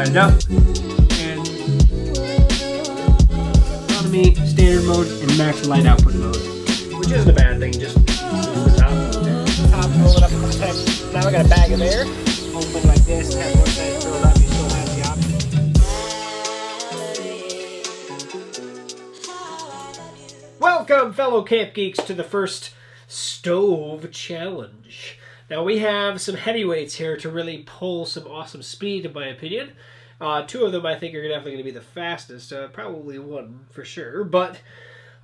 it up, and economy, standard mode, and max light output mode, which isn't a bad thing. Just the top, roll it up in the text. Now I got a bag of air. Open like this, have one side filled up. You still have the option. Welcome, fellow Camp Geeks, to the first stove challenge. Now we have some heavyweights here to really pull some awesome speed, in my opinion. Two of them I think are definitely going to be the fastest, probably one for sure. But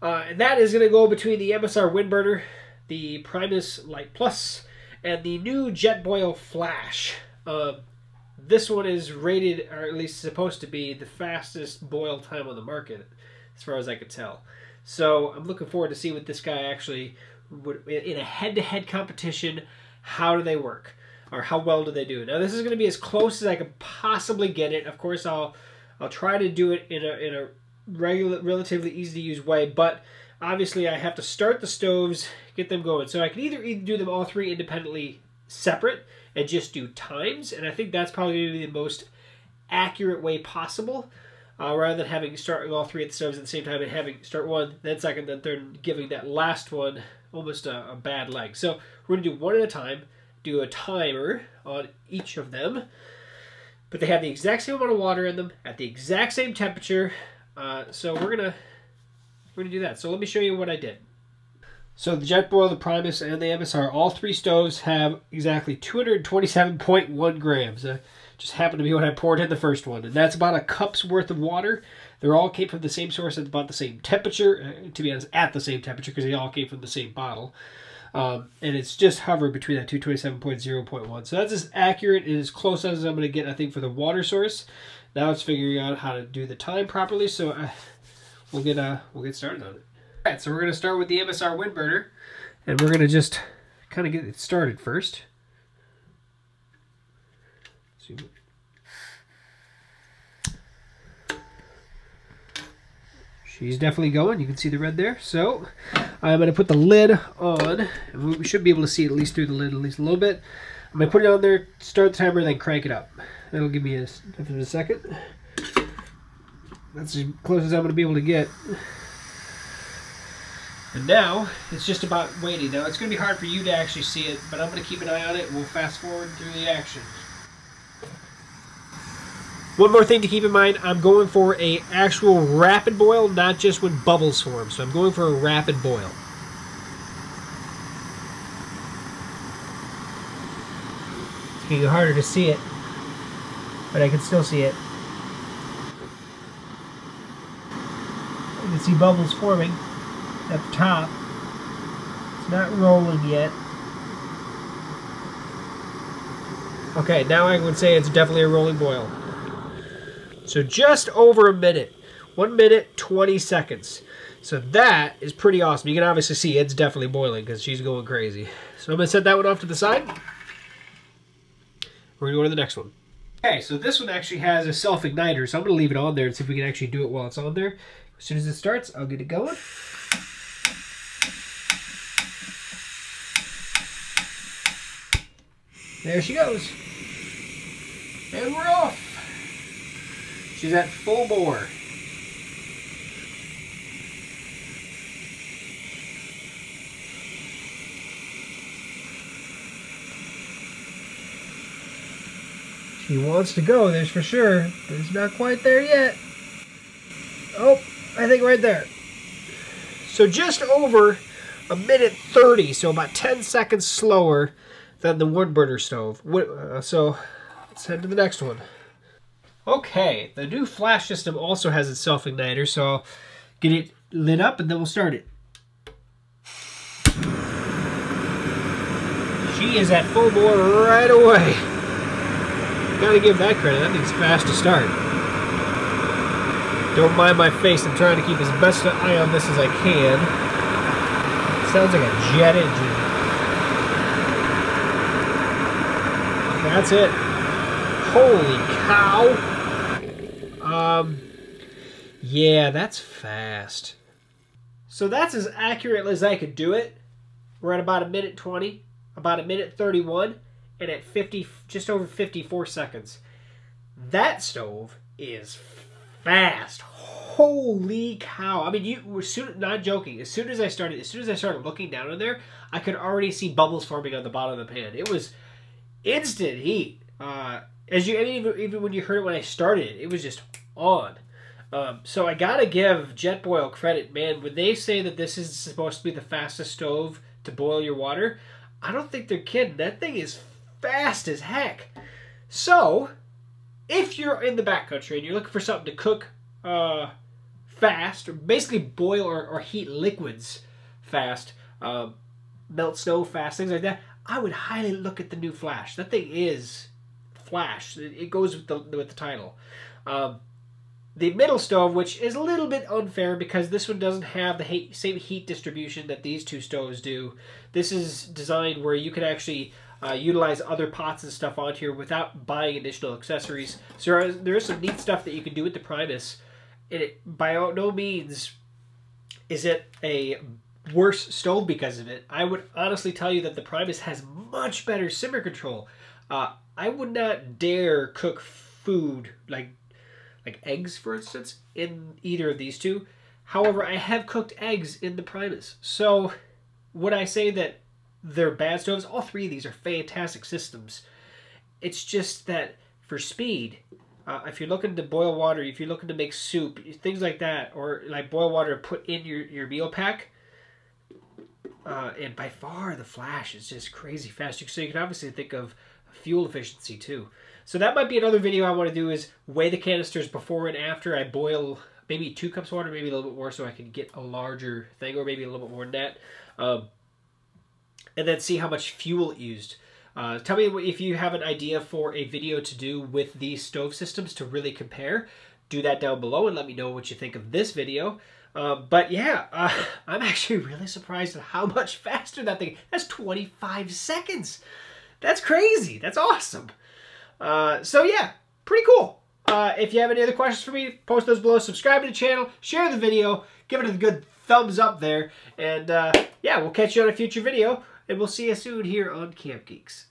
and that is going to go between the MSR Windburner, the Primus Light Plus, and the new Jetboil Flash. This one is rated, or at least supposed to be, the fastest boil time on the market, as far as I could tell. So I'm looking forward to see what this guy actually would, in a head-to-head competition, how do they work? Or how well do they do? Now this is going to be as close as I could possibly get it. Of course, I'll try to do it in a relatively easy to use way, but obviously I have to start the stoves, get them going. So I can either do them all three independently separate and just do times, and I think that's probably going to be the most accurate way possible, rather than starting all three at the stoves at the same time and having start one, then second, then third, and giving that last one almost a bad leg. So we're going to do one at a time, do a timer on each of them, but they have the exact same amount of water in them at the exact same temperature. So we're gonna do that. So let me show you what I did. So the Jetboil, the Primus, and the MSR, all three stoves have exactly 227.1 grams. Just happened to be what I poured in the first one, and that's about a cup's worth of water. They all came from the same source at about the same temperature. To be honest, at the same temperature, because they all came from the same bottle. And it's just hovered between that 227.0.1. So that's as accurate and as close as I'm going to get, I think, for the water source. Now it's figuring out how to do the time properly, so we'll get started on it. All right, so we're going to start with the MSR Windburner, and we're going to just kind of get it started first. She's definitely going. You can see the red there. So I'm going to put the lid on, and we should be able to see it at least through the lid at least a little bit. I'm going to put it on there, start the timer, then crank it up. That'll give me a second. That's as close as I'm going to be able to get. And now it's just about waiting. Now it's going to be hard for you to actually see it, but I'm going to keep an eye on it, and we'll fast forward through the action. One more thing to keep in mind, I'm going for an actual rapid boil, not just when bubbles form. So I'm going for a rapid boil. It's getting harder to see it, but I can still see it. You can see bubbles forming at the top. It's not rolling yet. Okay, now I would say it's definitely a rolling boil. So just over a minute. 1 minute, 20 seconds. So that is pretty awesome. You can obviously see it's definitely boiling because she's going crazy. So I'm going to set that one off to the side. We're going to go to the next one. Okay, so this one actually has a self-igniter, so I'm going to leave it on there and see if we can actually do it while it's on there. As soon as it starts, I'll get it going. There she goes. And we're off. She's at full bore. She wants to go, there's for sure. But it's not quite there yet. Oh, I think right there. So just over a minute 30, so about 10 seconds slower than the Windburner stove. So let's head to the next one. Okay, the new Flash system also has its self-igniter, so I'll get it lit up and then we'll start it. She is at full bore right away. Gotta give that credit, that thing's fast to start. Don't mind my face, I'm trying to keep as best an eye on this as I can. It sounds like a jet engine. That's it. Holy cow. Yeah, that's fast. So that's as accurate as I could do it. We're at about a minute 20, about a minute 31, and at 50, just over 54 seconds. That stove is fast. Holy cow! I mean, you were not joking. As soon as I started looking down in there, I could already see bubbles forming on the bottom of the pan. It was instant heat. Even when you heard it when I started, it was just on. So I gotta give Jetboil credit, man. When they say that this is supposed to be the fastest stove to boil your water, I don't think they're kidding. That thing is fast as heck. So, if you're in the backcountry and you're looking for something to cook fast, or basically boil or heat liquids fast, melt snow fast, things like that, I would highly look at the new Flash. That thing is Flash. It goes with the title. The middle stove, which is a little bit unfair because this one doesn't have the same heat distribution that these two stoves do. This is designed where you can actually utilize other pots and stuff on here without buying additional accessories. So there is some neat stuff that you can do with the Primus. And by no means is it a worse stove because of it. I would honestly tell you that the Primus has much better simmer control. I would not dare cook food like eggs, for instance, in either of these two. However, I have cooked eggs in the Primus. So would I say that they're bad stoves? All three of these are fantastic systems. It's just that for speed, if you're looking to boil water, if you're looking to make soup, things like that, or like boil water to put in your meal pack, and by far the Flash is just crazy fast. So you can obviously think of fuel efficiency too. So that might be another video I want to do, is weigh the canisters before and after I boil maybe 2 cups of water, maybe a little bit more, so I can get a larger thing, or maybe a little bit more than that. And then see how much fuel it used. Tell me if you have an idea for a video to do with these stove systems to really compare. Do that down below and let me know what you think of this video. But yeah, I'm actually really surprised at how much faster that thing. That's 25 seconds. That's crazy. That's awesome. So yeah, pretty cool. If you have any other questions for me, post those below. Subscribe to the channel, share the video, give it a good thumbs up there, and yeah, we'll catch you on a future video, and we'll see you soon here on Camp Geeks.